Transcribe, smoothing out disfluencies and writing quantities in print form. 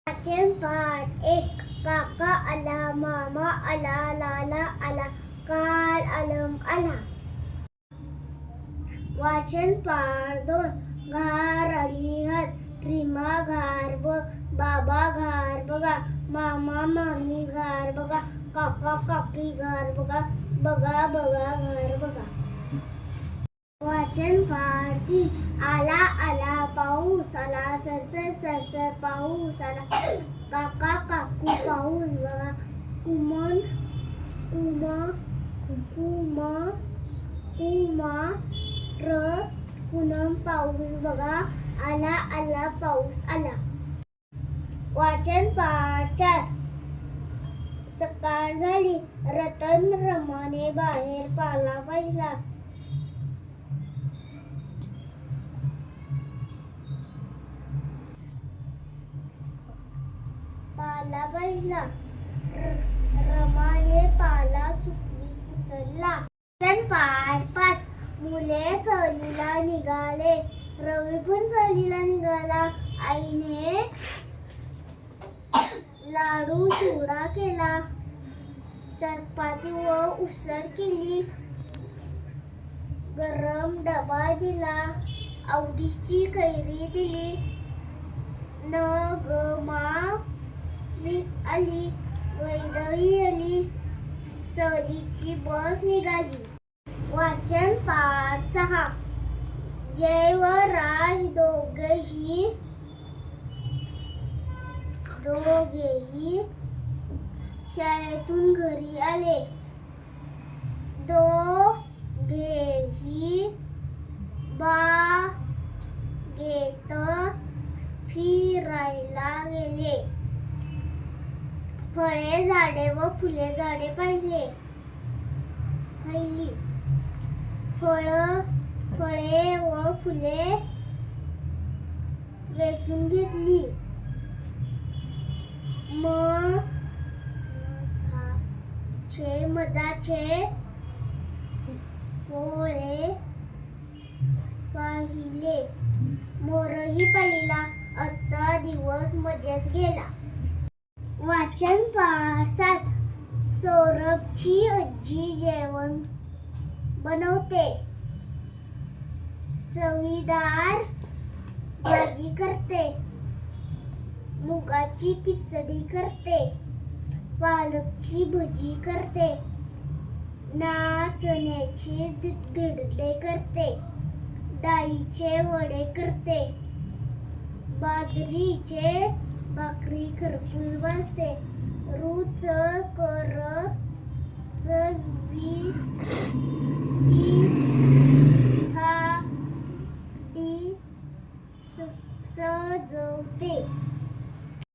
वाचन पाठ एक. काका आला, मामा आला, लाला आला, काल आलम आला. वाचन पाठ 2. घार आली घार, रीमा घार बघ, बाबा घार बघा, मामा मामी घार बघा, काका काकी घार बघा, बघा बघा घार बघा. वाचन पाठ 3. आला आला पाऊस आला, सरसर सरसर पाऊस आला, काका काकू पाऊस बघा, कुमन कुमा कुमा कुमार पूनम पाऊस बघा, आला आला पाऊस आला. वाचन पाठ 4. सकाळ झाली, रतन रमाने बाहेर पाला पाहिला, रमाने पाला सुकली उचलला. वाचन पाठ 5. मुले सहलीला निघाले, रवी पण सहलीला निघाला, आईने लाडू चिवडा केला, चपाती व उसळ केली, गरम डबा दिला, आवडीची कैरी दिली, नगमा आली, वैदवी आली, सहलीची बस निघाली. वाचन पाठ 6. जय व राज दोघेही शाळेतून घरी आले, दोघेही बागेत फिरायला गेले, फळे झाडे व फुले झाडे पाहिली, फळे व फुले वेचून घेतली, मजाचे पोळे पाहिले, मोरही पाहिला, आजचा दिवस मजेत गेला. वाचन पाठ 7. सौरभची आजी जेवण बनवते, चवीदार भाजी करते, मुगाची खिचडी करते, पालकची भजी करते, नाचण्याचे धिरडे करते, डाळीचे वडे करते, बाजरीचे भाकरी खरपूस भाजते, रुचकर चवीची थाळी सजवते.